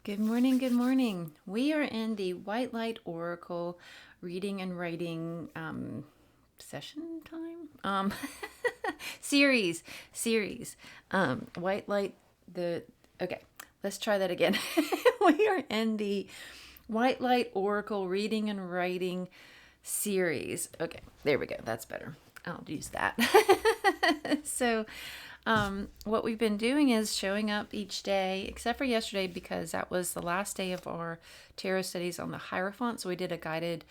Good morning, good morning. We are in the White Light Oracle reading and writing session time series. White Light okay, let's try that again. We are in the White Light Oracle reading and writing series. Okay, there we go. That's better. I'll use that. So what we've been doing is showing up each day, except for yesterday because that was the last day of our tarot studies on the Hierophant. So we did a guided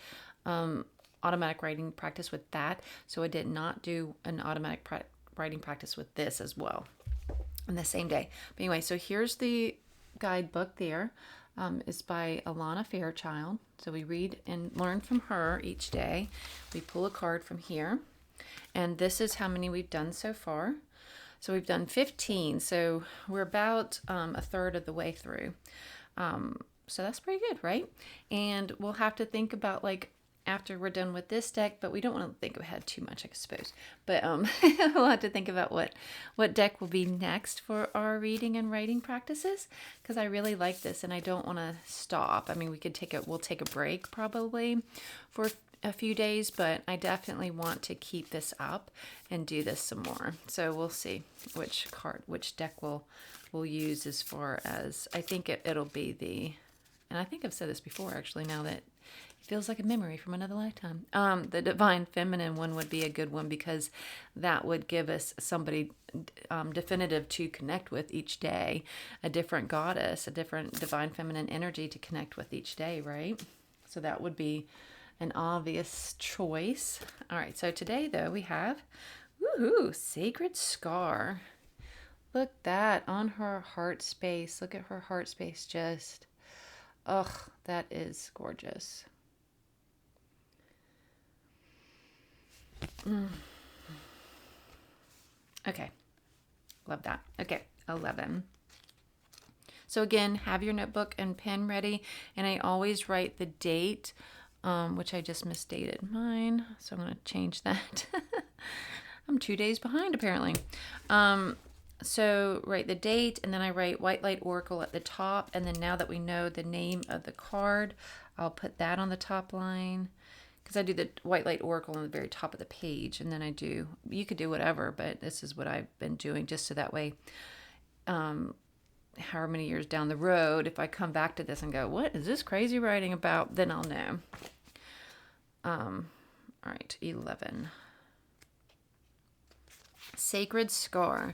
automatic writing practice with that. So I did not do an automatic writing practice with this as well on the same day. But anyway, so here's the guidebook there. It's by Alana Fairchild. So we read and learn from her each day. We pull a card from here. And this is how many we've done so far. So we've done 15. So we're about a third of the way through. So that's pretty good, right? And we'll have to think about after we're done with this deck, but we don't want to think ahead too much, I suppose. But we'll have to think about what deck will be next for our reading and writing practices, because I really like this and I don't want to stop. I mean, we'll take a break probably for a few days, but I definitely want to keep this up and do this some more. So we'll see which deck we'll use as far as, I think it'll be and I think I've said this before actually, now that it feels like a memory from another lifetime. The Divine Feminine one would be a good one because that would give us somebody definitive to connect with each day, a different goddess, a different Divine Feminine energy to connect with each day, right? So that would be an obvious choice. All right, so today though we have Sacred Scar. Look that on her heart space. Look at her heart space, just that is gorgeous. Okay, love that. Okay, 11. So again, have your notebook and pen ready, and I always write the date, which I just misstated mine, so I'm going to change that. I'm 2 days behind apparently. So write the date, and then I write White Light Oracle at the top, and then now that we know the name of the card, I'll put that on the top line, because I do the White Light Oracle on the very top of the page, and then you could do whatever, but this is what I've been doing just so that way, however many years down the road, if I come back to this and go, what is this crazy writing about, then I'll know. All right, 11. Sacred Scar.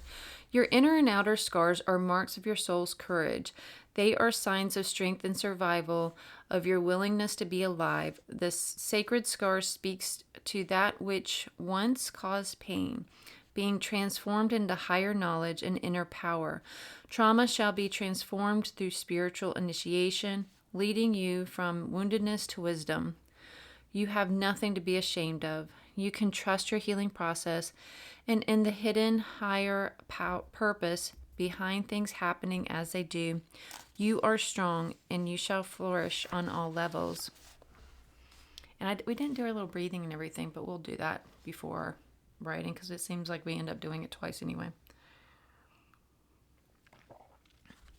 Your inner and outer scars are marks of your soul's courage. They are signs of strength and survival, of your willingness to be alive. This sacred scar speaks to that which once caused pain, being transformed into higher knowledge and inner power. Trauma shall be transformed through spiritual initiation, leading you from woundedness to wisdom. You have nothing to be ashamed of. You can trust your healing process, and in the hidden higher purpose behind things happening as they do, you are strong and you shall flourish on all levels. And we didn't do our little breathing and everything, but we'll do that before writing because it seems like we end up doing it twice anyway.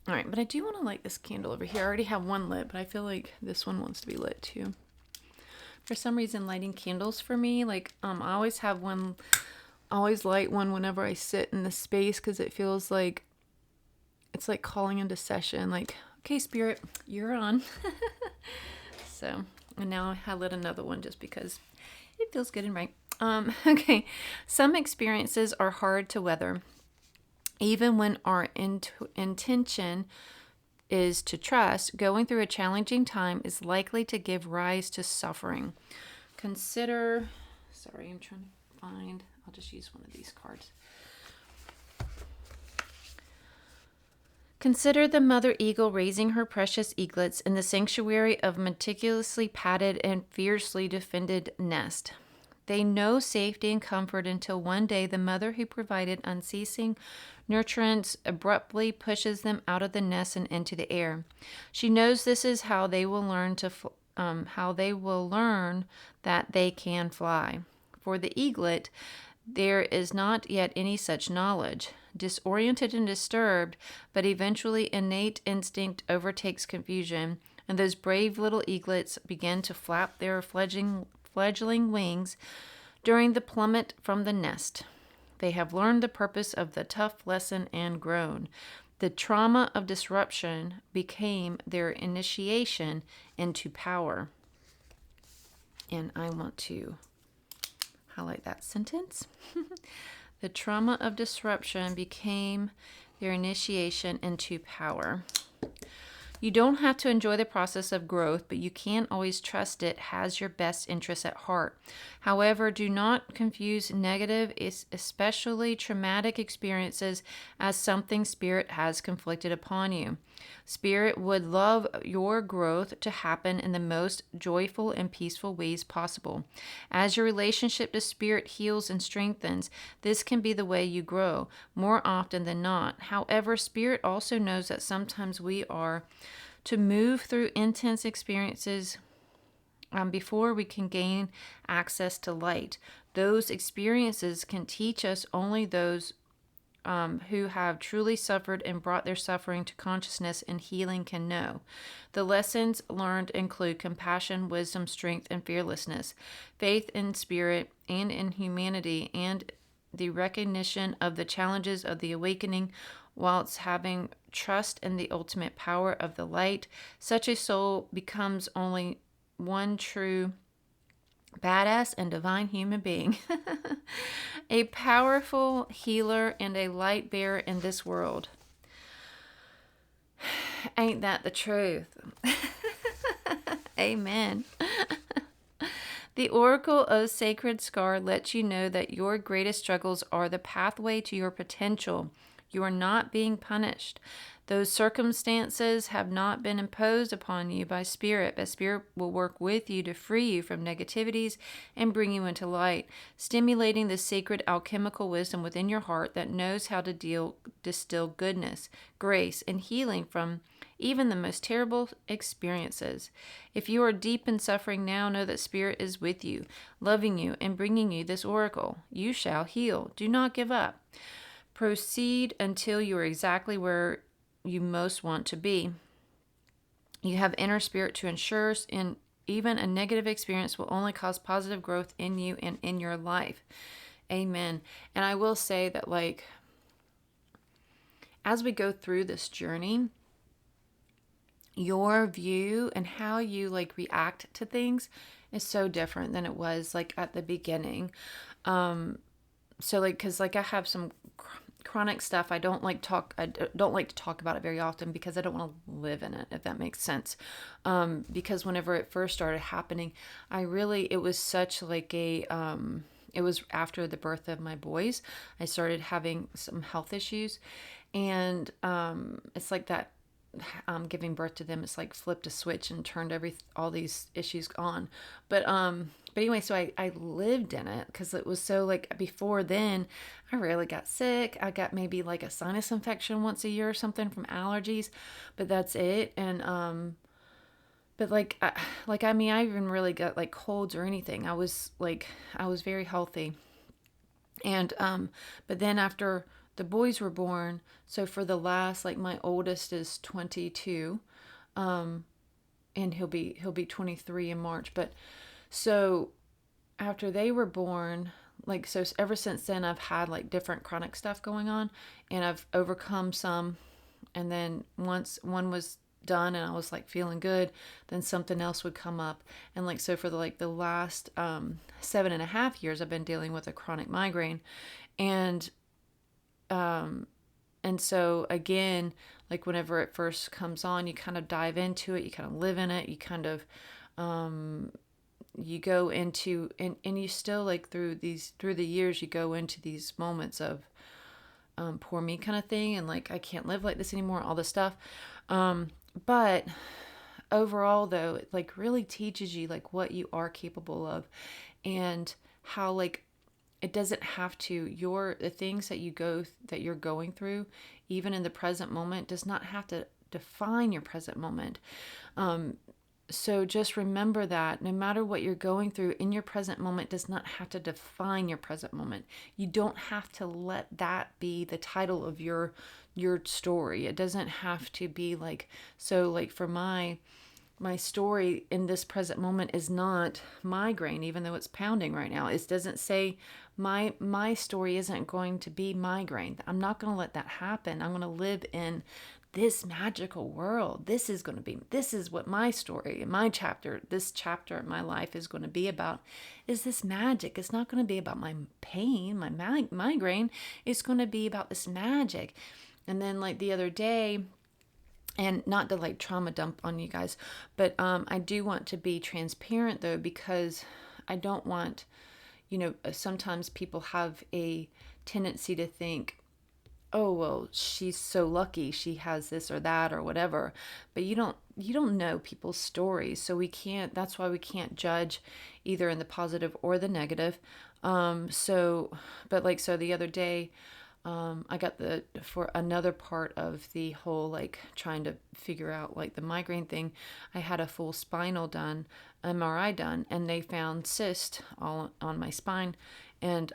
All right, but I do want to light this candle over here. I already have one lit, but I feel like this one wants to be lit too. For some reason, lighting candles for me, I always have one, always light one whenever I sit in the space because it feels like it's like calling into session. Like, okay, spirit, you're on. So, and now I lit another one just because it feels good and right. Okay, some experiences are hard to weather, even when our intention is to trust. Going through a challenging time is likely to give rise to suffering. I'll just use one of these cards. Consider the mother eagle raising her precious eaglets in the sanctuary of meticulously padded and fiercely defended nest. They know safety and comfort until one day the mother who provided unceasing nurturance abruptly pushes them out of the nest and into the air. She knows this is how they will learn that they can fly. For the eaglet, There is not yet any such knowledge. Disoriented and disturbed, but eventually innate instinct overtakes confusion, and those brave little eaglets begin to flap their fledgling wings during the plummet from the nest. They have learned the purpose of the tough lesson and grown. The trauma of disruption became their initiation into power. And I want to highlight that sentence. The trauma of disruption became their initiation into power. You don't have to enjoy the process of growth, but you can't always trust it has your best interests at heart. However, do not confuse negative, especially traumatic experiences as something Spirit has conflicted upon you. Spirit would love your growth to happen in the most joyful and peaceful ways possible. As your relationship to Spirit heals and strengthens, this can be the way you grow, more often than not. However, Spirit also knows that sometimes we are to move through intense experiences before we can gain access to light. Those experiences can teach us only those who have truly suffered and brought their suffering to consciousness and healing can know. The lessons learned include compassion, wisdom, strength, and fearlessness, faith in Spirit and in humanity, and the recognition of the challenges of the awakening, whilst having trust in the ultimate power of the light. Such a soul becomes only one true badass and divine human being, a powerful healer and a light bearer in this world. Ain't that the truth? Amen. The Oracle of Sacred Scar lets you know that your greatest struggles are the pathway to your potential. You are not being punished. Those circumstances have not been imposed upon you by Spirit, but Spirit will work with you to free you from negativities and bring you into light, stimulating the sacred alchemical wisdom within your heart that knows how to distill goodness, grace, and healing from even the most terrible experiences. If you are deep in suffering now, know that Spirit is with you, loving you, and bringing you this oracle. You shall heal. Do not give up. Proceed until you are exactly where you most want to be. You have inner Spirit to ensure, and even a negative experience will only cause positive growth in you and in your life. Amen. And I will say that, like, as we go through this journey, your view and how you like react to things is so different than it was like at the beginning. So like, cause like I have some chronic stuff. I don't like to talk about it very often because I don't want to live in it, if that makes sense. Because whenever it first started happening, it was such like it was after the birth of my boys, I started having some health issues, and it's like that. Giving birth to them, it's like flipped a switch and turned all these issues on. But anyway, so I lived in it because it was so like before then I rarely got sick. I got maybe like a sinus infection once a year or something from allergies, but that's it. And but I mean, I even really got like colds or anything. I was very healthy. And but then after the boys were born, so for the last, like, my oldest is 22, and he'll be 23 in March. But so after they were born, like, so ever since then I've had like different chronic stuff going on, and I've overcome some. And then once one was done and I was like feeling good, then something else would come up. And like, so for the last 7.5 years I've been dealing with a chronic migraine. And so again, like whenever it first comes on, you kind of dive into it, you kind of live in it, you kind of, you go into, and you still like through the years, you go into these moments of, poor me kind of thing. And like, I can't live like this anymore, all this stuff. But overall though, it like really teaches you like what you are capable of, and how like, it doesn't have to, the things that you're going through, even in the present moment, does not have to define your present moment. So just remember that no matter what you're going through in your present moment does not have to define your present moment. You don't have to let that be the title of your story. It doesn't have to be like, so like for my story in this present moment is not migraine, even though it's pounding right now. It doesn't say my story isn't going to be migraine. I'm not going to let that happen. I'm going to live in this magical world. This is what my story, this chapter in my life is going to be about, is this magic. It's not going to be about my pain, my migraine. It's going to be about this magic. And then like the other day, and not to like trauma dump on you guys, but I do want to be transparent though, because I don't want, sometimes people have a tendency to think, oh, well, she's so lucky she has this or that or whatever. But you don't know people's stories. So that's why we can't judge either in the positive or the negative. So the other day, I got for another part of the whole, like trying to figure out like the migraine thing, I had a full spinal MRI done, and they found cyst all on my spine and,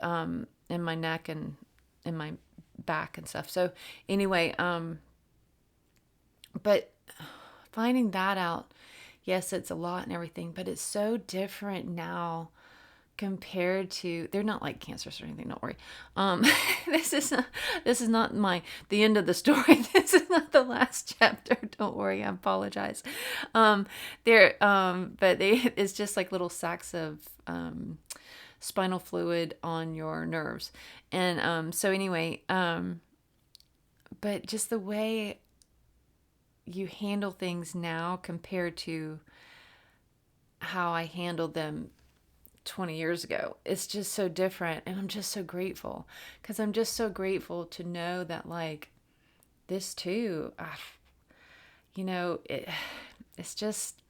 in my neck and in my back and stuff. So anyway, but finding that out, yes, it's a lot and everything, but it's so different now compared to, they're not like cancers or anything, don't worry. This is not the end of the story. This is not the last chapter. Don't worry. I apologize. It's just like little sacks of, spinal fluid on your nerves. And, so anyway, but just the way you handle things now compared to how I handled them 20 years ago, it's just so different. And I'm just so grateful, because I'm just so grateful to know that like this too, it's just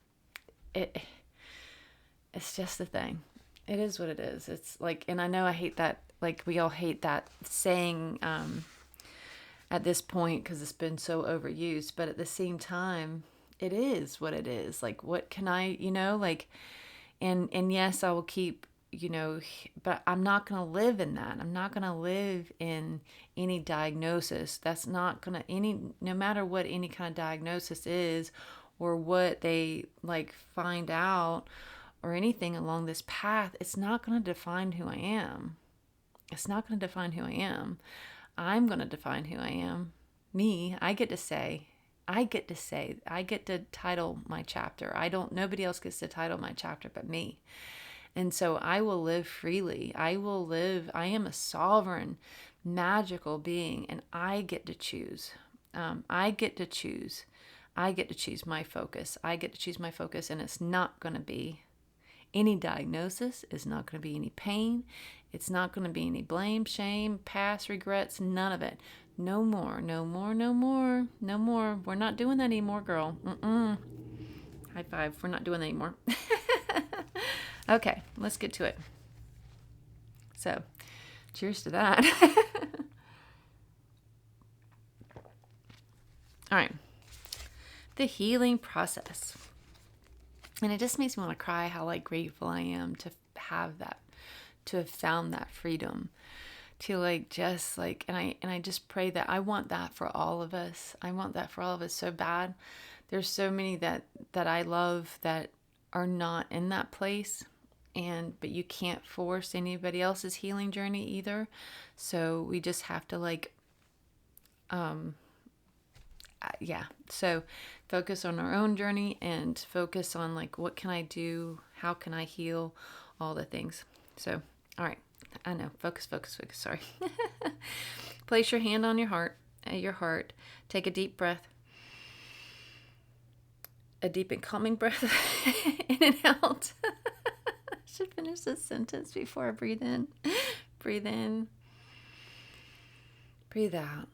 the thing. It is what it is. It's like, and I know I hate that, like we all hate that saying, at this point, because it's been so overused, but at the same time, it is what it is. Like, what can I, like, and yes, I will keep, but I'm not going to live in that. I'm not going to live in any diagnosis. That's not going to, no matter what any kind of diagnosis is, or what they like find out or anything along this path, it's not going to define who I am. It's not going to define who I am. I'm going to define who I am. Me, I get to title my chapter. Nobody else gets to title my chapter but me. And so I will live freely. I am a sovereign, magical being, and I get to choose. I get to choose my focus. And it's not going to be any diagnosis. It's not going to be any pain. It's not going to be any blame, shame, past regrets, none of it. No more, no more, no more, no more. We're not doing that anymore, girl. High five. We're not doing that anymore. Okay, let's get to it. So, cheers to that. All right. The healing process. And it just makes me want to cry how like grateful I am to have that, to have found that freedom, to like just like, and I just pray that I want that for all of us. I want that for all of us so bad. There's so many that I love that are not in that place, but you can't force anybody else's healing journey either. So we just have to like, so focus on our own journey and focus on like, what can I do? How can I heal? All the things. So, all right. I know. Focus. Sorry. Place your hand on your heart. Take a deep breath. A deep and calming breath in and out. I should finish this sentence before I breathe in. Breathe in. Breathe out.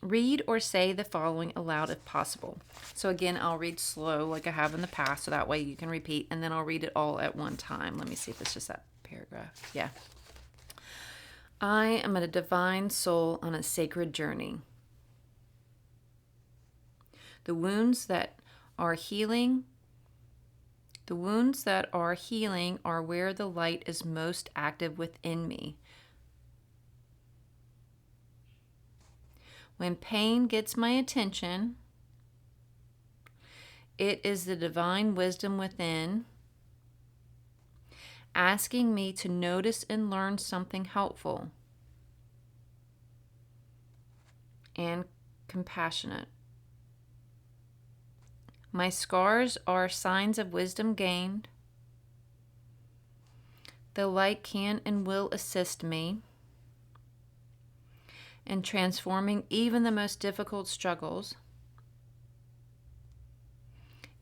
Read or say the following aloud if possible. So again, I'll read slow like I have in the past, so that way you can repeat, and then I'll read it all at one time. Let me see if it's just that paragraph. Yeah. I am a divine soul on a sacred journey. The wounds that are healing, the wounds that are healing are where the light is most active within me. When pain gets my attention, it is the divine wisdom within asking me to notice and learn something helpful and compassionate. My scars are signs of wisdom gained. The light can and will assist me in transforming even the most difficult struggles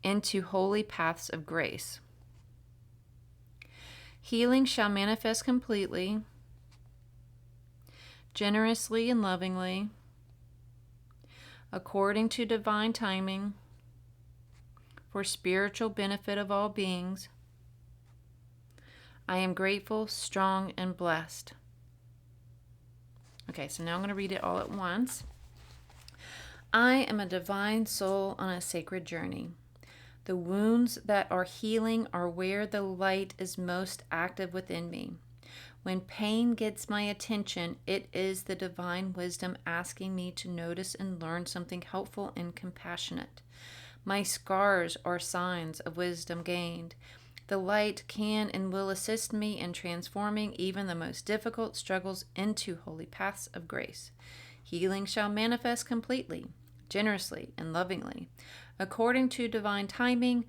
into holy paths of grace. Healing shall manifest completely, generously and lovingly, according to divine timing, for spiritual benefit of all beings. I am grateful, strong, and blessed. Okay, so now I'm going to read it all at once. I am a divine soul on a sacred journey. The wounds that are healing are where the light is most active within me. When pain gets my attention, it is the divine wisdom asking me to notice and learn something helpful and compassionate. My scars are signs of wisdom gained. The light can and will assist me in transforming even the most difficult struggles into holy paths of grace. Healing shall manifest completely, generously, and lovingly, according to divine timing,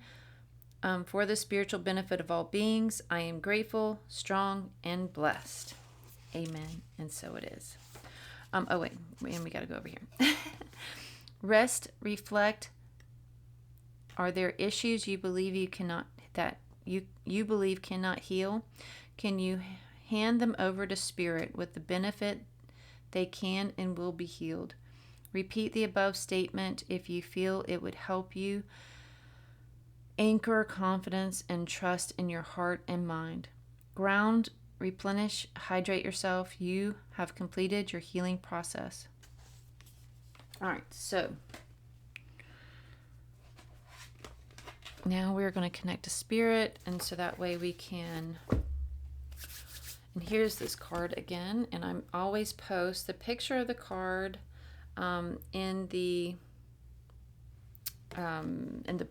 for the spiritual benefit of all beings. I am grateful, strong, and blessed. Amen. And so it is. Oh, wait. And we got to go over here. Rest, reflect. Are there issues you believe you believe cannot heal? Can you hand them over to Spirit with the benefit they can and will be healed? Repeat the above statement if you feel it would help you anchor confidence and trust in your heart and mind. Ground, replenish, hydrate yourself. You have completed your healing process. All right, so now we're going to connect to Spirit, and so that way we can. And here's this card again, and I'm always post the picture of the card in the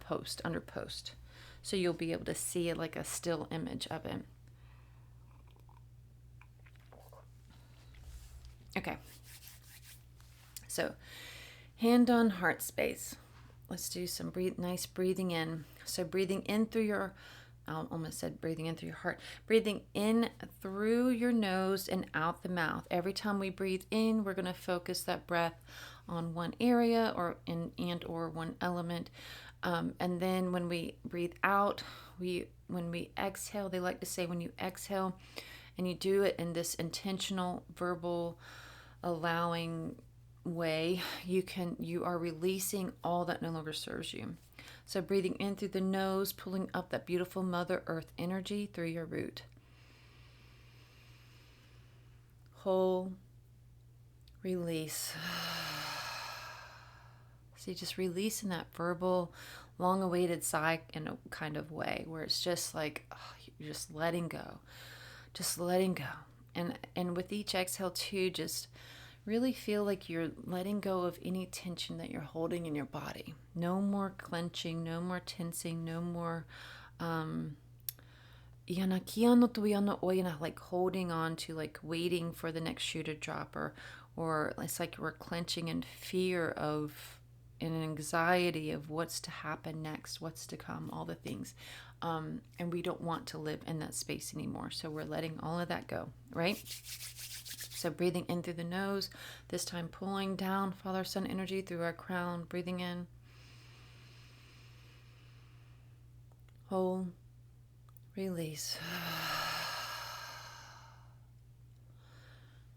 post, under post, so you'll be able to see it like a still image of it. Okay, so hand on heart space. Let's do some nice breathing in. So breathing in through your, I almost said breathing in through your heart. Breathing in through your nose and out the mouth. Every time we breathe in, we're going to focus that breath on one area or one element. And then when we breathe out, when we exhale, they like to say when you exhale and you do it in this intentional, verbal, allowing way, you are releasing all that no longer serves you. So breathing in through the nose, pulling up that beautiful Mother Earth energy through your root. Hold, release. So just releasing that verbal, long-awaited sigh in a kind of way where it's just like you're just letting go, and with each exhale too, just really feel like you're letting go of any tension that you're holding in your body. No more clenching, no more tensing, no more like holding on to, like waiting for the next shoe to drop, or it's like we're clenching in fear of, in anxiety of what's to happen next, what's to come, all the things. And we don't want to live in that space anymore. So we're letting all of that go, right? So breathing in through the nose, this time pulling down Father Sun energy through our crown, breathing in. Hold, release.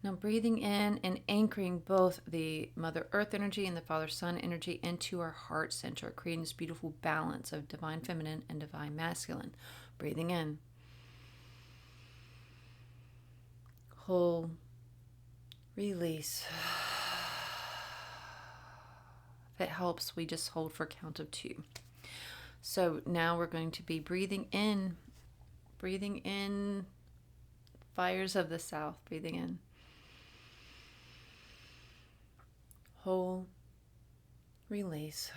Now breathing in and anchoring both the Mother Earth energy and the Father Sun energy into our heart center, creating this beautiful balance of divine feminine and divine masculine. Breathing in. Hold, release. If it helps, we just hold for a count of 2. So now we're going to be breathing in fires of the south, breathing in. Hold, release.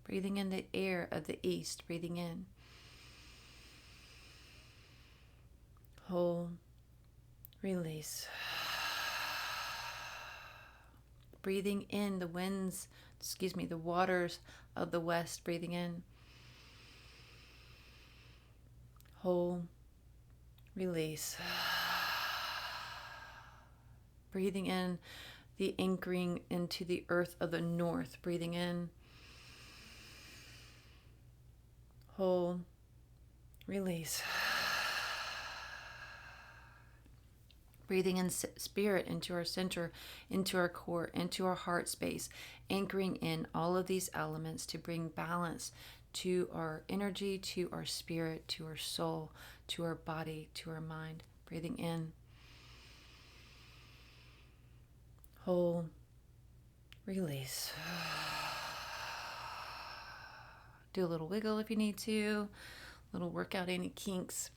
Breathing in the air of the east, breathing in. Hold, release. Breathing in the the waters of the west, breathing in. Hold, release. Breathing in the anchoring into the earth of the north, breathing in. Hold, release. Breathing in spirit into our center, into our core, into our heart space, anchoring in all of these elements to bring balance to our energy, to our spirit, to our soul, to our body, to our mind. Breathing in. Hold, release. Do a little wiggle if you need to, a little workout any kinks.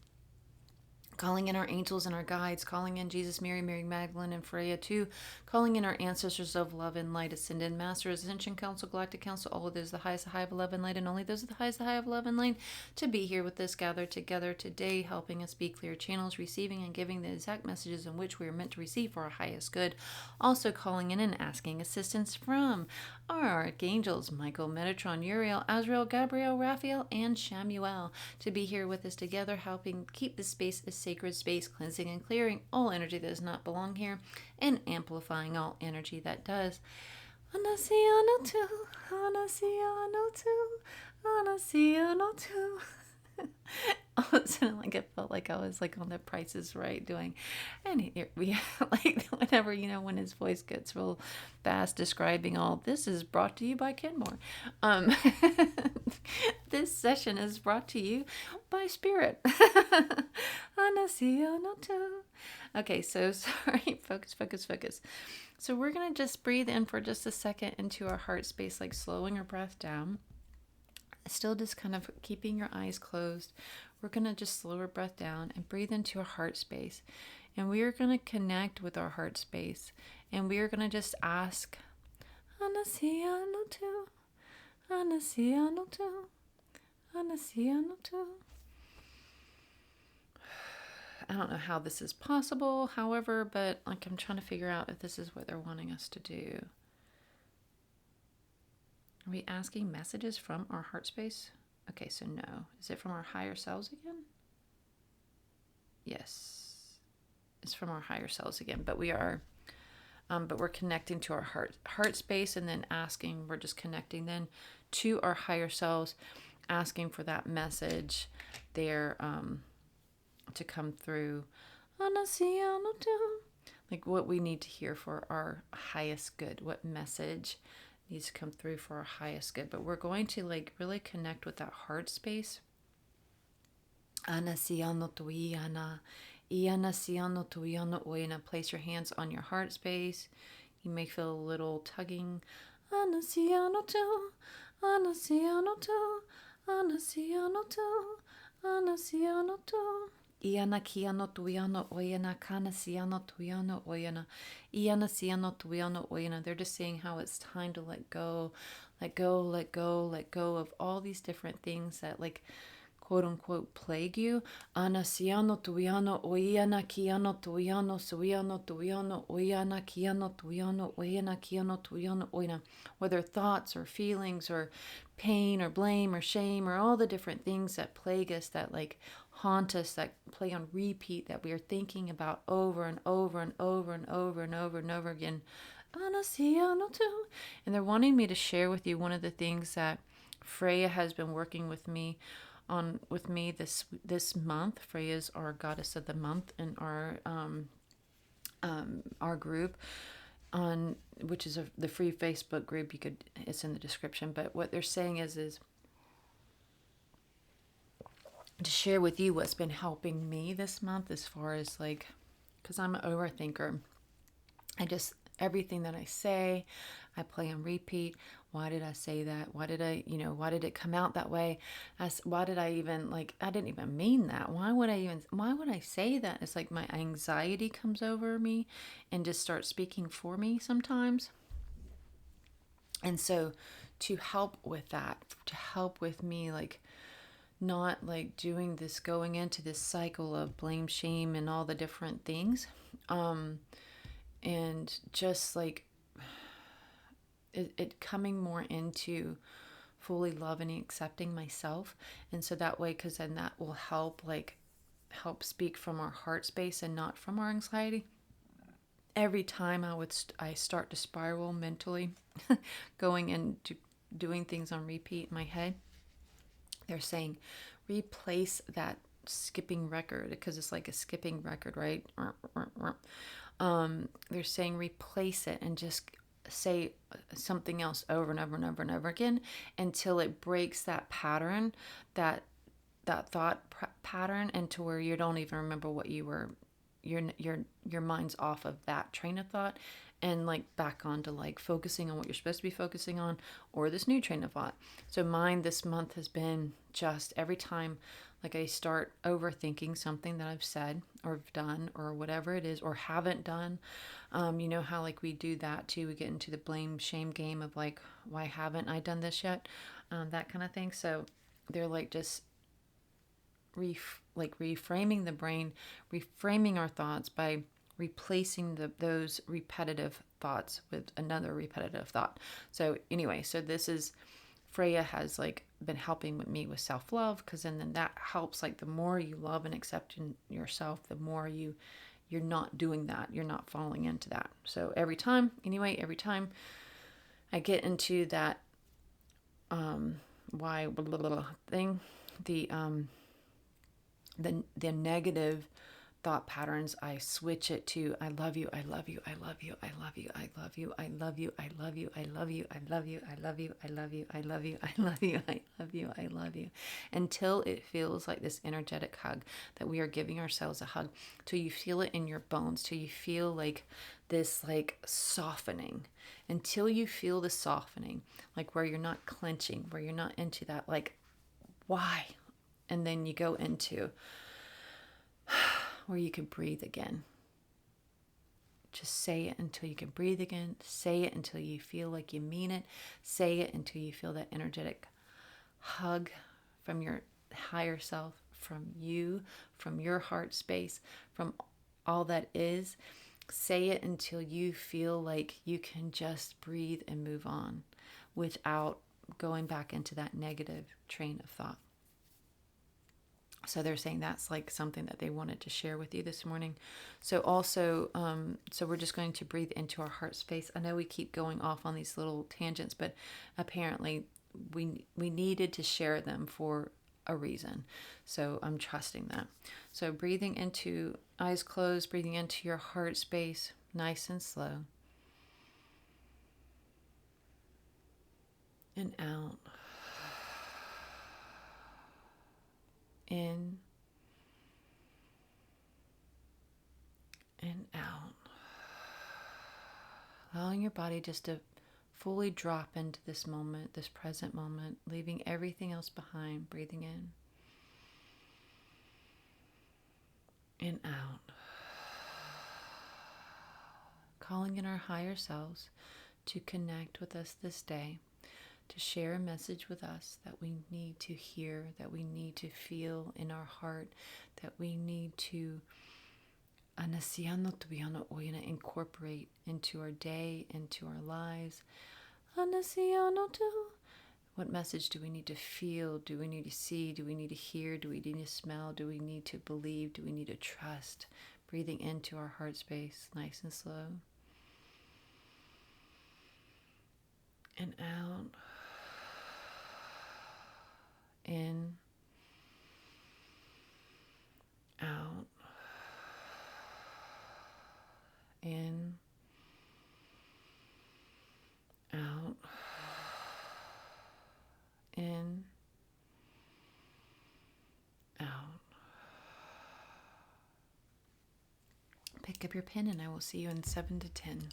Calling in our angels and our guides, calling in Jesus, Mary, Mary Magdalene, and Freya too, calling in our ancestors of love and light, ascended masters, ascension council, galactic council, all of those the highest, the high of love and light, and only those are the highest, the high of love and light, to be here with us, gathered together today, helping us be clear channels, receiving and giving the exact messages in which we are meant to receive for our highest good. Also calling in and asking assistance from our archangels, Michael, Metatron, Uriel, Azrael, Gabriel, Raphael, and Shamuel, to be here with us together, helping keep the space a sacred space, cleansing and clearing all energy that does not belong here, and amplifying all energy that does. Anasiano too, Anasiano too, Anasiano too. All of a sudden, like, it felt like I was like on The Price is Right doing, and we like whenever, when his voice gets real fast describing all this is brought to you by Kenmore. This session is brought to you by Spirit. Okay, so sorry, focus. So we're gonna just breathe in for just a second into our heart space, like slowing our breath down. Still just kind of keeping your eyes closed. We're going to just slow our breath down and breathe into our heart space. And we are going to connect with our heart space. And we are going to just ask, Anasiano tu, Anasiano tu, Anasiano tu. I don't know how this is possible, however, but like I'm trying to figure out if this is what they're wanting us to do. Are we asking messages from our heart space? Okay, so no. Is it from our higher selves again? Yes. It's from our higher selves again, but we're connecting to our heart space, and then asking, we're just connecting then to our higher selves, asking for that message there to come through. Like what we need to hear for our highest good, what message needs to come through for our highest good. But we're going to like really connect with that heart space. Place your hands on your heart space. You may feel a little tugging. Iana kiano tuyano oyana kana siano tuyano oyana. Iana siano tuyano oyana. They're just saying how it's time to let go of all these different things that like quote unquote plague you. Ana siano tuyano oyana kiano tuyano suyano tuyano oyana kiano tuyano oyana kiano tuyano oyana. Whether thoughts or feelings or pain or blame or shame or all the different things that plague us, that like haunt us, that play on repeat, that we are thinking about over and over and over and over and over and over again. And they're wanting me to share with you one of the things that Freya has been working with me this month. Freya's our goddess of the month in our group, on which is the free Facebook group. It's in the description. But what they're saying is to share with you what's been helping me this month, as far as like, because I'm an overthinker. Everything that I say, I play on repeat. Why did I say that? Why did why did it come out that way? Why did I even, I didn't even mean that. Why would I say that? It's like my anxiety comes over me and just starts speaking for me sometimes. And so to help with that, to help with me, not doing this, going into this cycle of blame, shame, and all the different things. And just it coming more into fully loving and accepting myself. And so that way, because then that will help speak from our heart space and not from our anxiety. Every time I start to spiral mentally, going into doing things on repeat in my head, they're saying replace that skipping record, because it's like a skipping record, right? They're saying replace it and just say something else over and over and over and over again until it breaks that pattern, that thought pattern, into where you don't even remember what you were, your mind's off of that train of thought, and back onto focusing on what you're supposed to be focusing on, or this new train of thought. So mine this month has been just every time I start overthinking something that I've said or done or whatever it is, or haven't done. You know how we do that too. We get into the blame shame game of why haven't I done this yet? That kind of thing. So they're just reframing the brain, reframing our thoughts by replacing those repetitive thoughts with another repetitive thought. So anyway, so this is Freya has been helping with me with self-love, because then that helps, the more you love and accept in yourself, the more you're not doing that, you're not falling into that. So every time I get into that why blah, blah, blah, thing, the negative thought patterns, I switch it to I love you, I love you, I love you, I love you, I love you, I love you, I love you, I love you, I love you, I love you, I love you, I love you, I love you, I love you, I love you, until it feels like this energetic hug, that we are giving ourselves a hug, till you feel it in your bones, till you feel this softening, until you feel the softening, where you're not clenching, where you're not into that why, and then you go into where you can breathe again. Just say it until you can breathe again. Say it until you feel like you mean it. Say it until you feel that energetic hug from your higher self, from you, from your heart space, from all that is. Say it until you feel like you can just breathe and move on without going back into that negative train of thought. So they're saying that's something that they wanted to share with you this morning. So also, so we're just going to breathe into our heart space. I know we keep going off on these little tangents, but apparently we needed to share them for a reason. So I'm trusting that. So breathing into, eyes closed, breathing into your heart space, nice and slow. And out. In and out. Allowing your body just to fully drop into this moment, this present moment, leaving everything else behind, breathing in and out. Calling in our higher selves to connect with us this day, to share a message with us that we need to hear, that we need to feel in our heart, that we need to incorporate into our day, into our lives. What message do we need to feel? Do we need to see? Do we need to hear? Do we need to smell? Do we need to believe? Do we need to trust? Breathing into our heart space, nice and slow. And out. In. Out. In. Out. In. Out. Pick up your pen and I will see you in 7 to 10.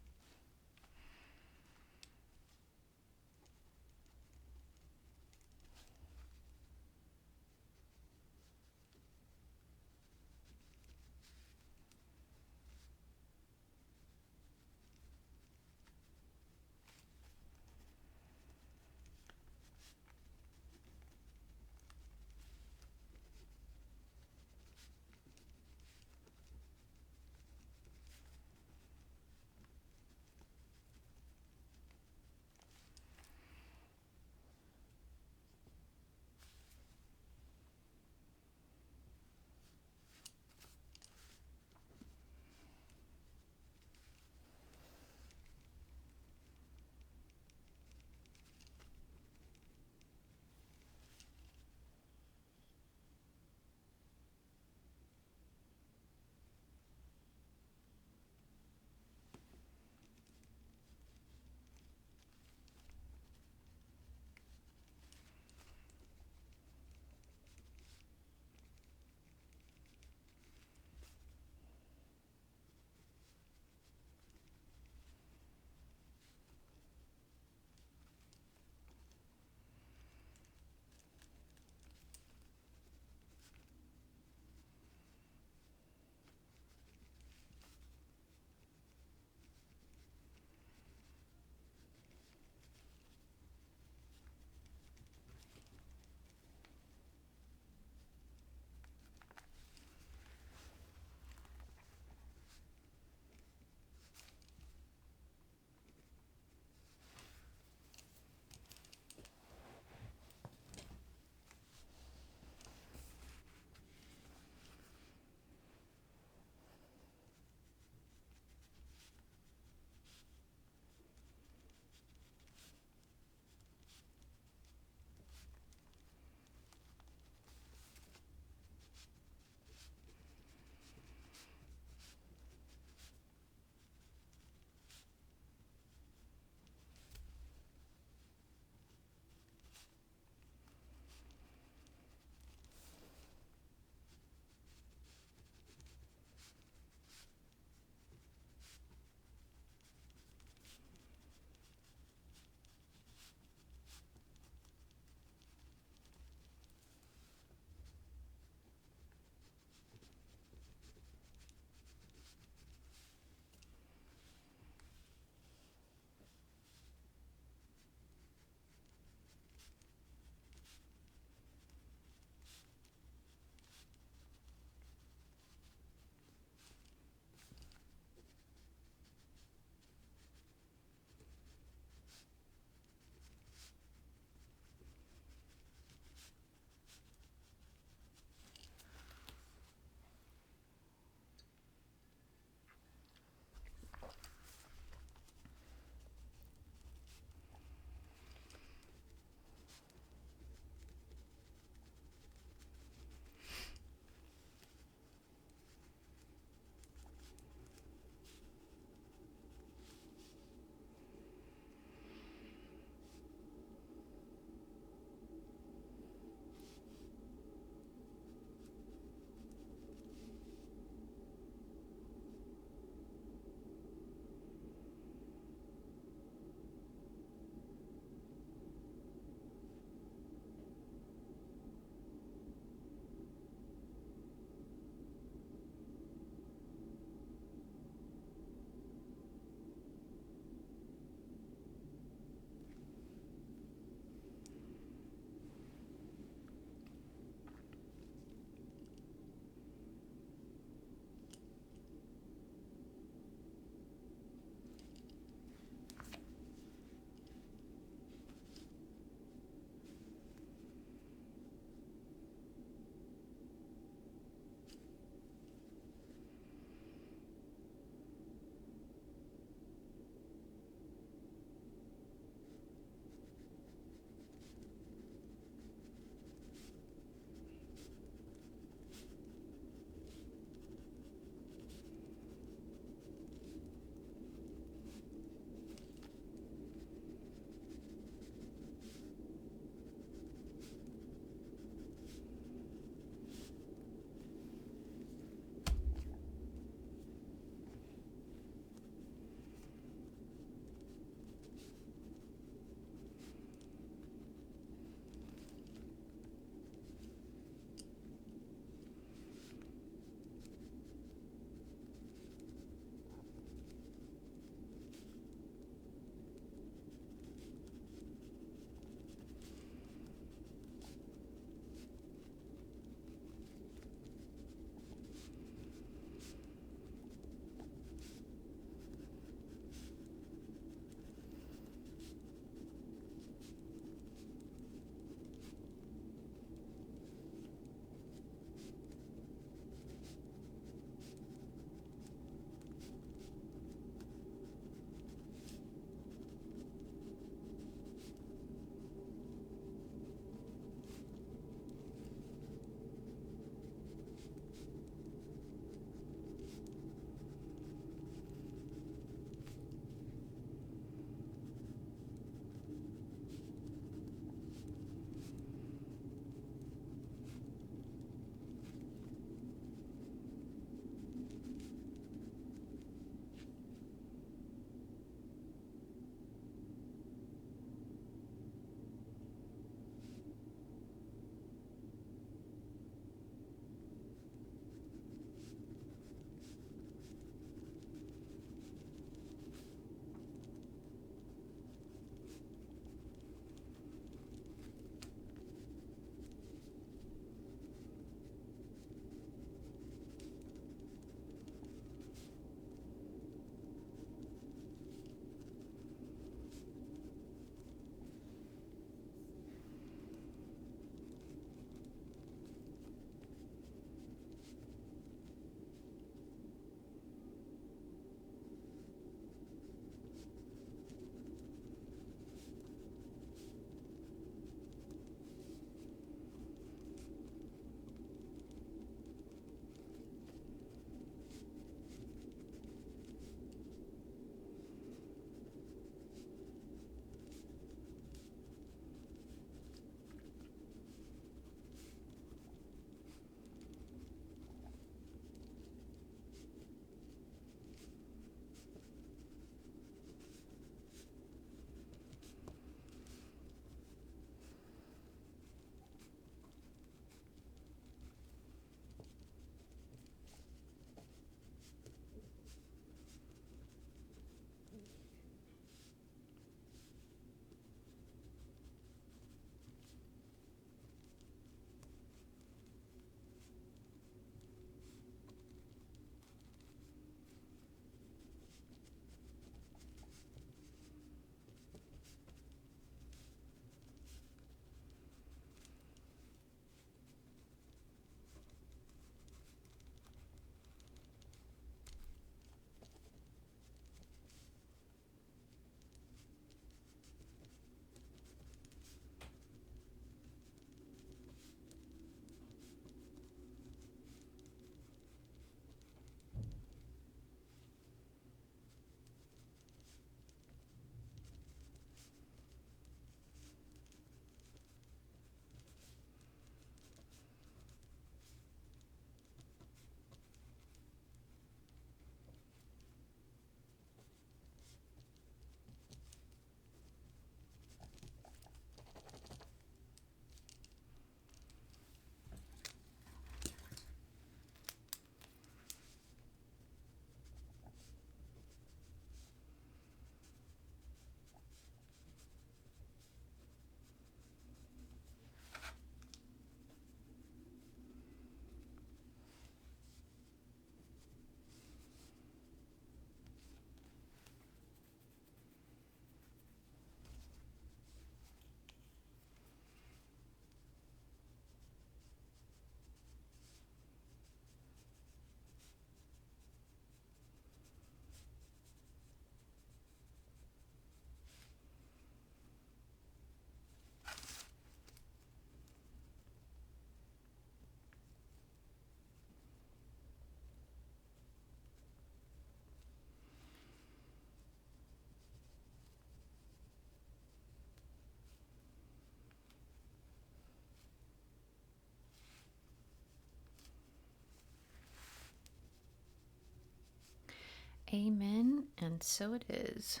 Amen. And so it is.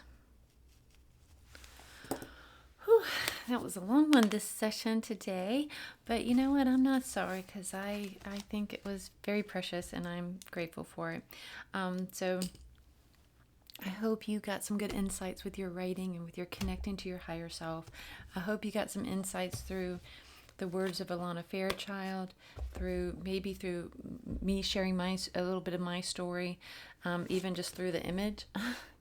Whew, that was a long one, this session today. But you know what? I'm not sorry, because I think it was very precious and I'm grateful for it. So I hope you got some good insights with your writing and with your connecting to your higher self. I hope you got some insights through the words of Alana Fairchild, through me sharing a little bit of my story, even just through the image.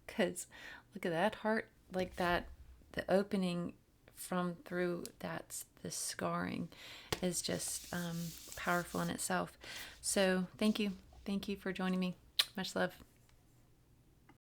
Because look at that heart, like that, the opening from through that's the scarring is just powerful in itself. So thank you for joining me. Much love.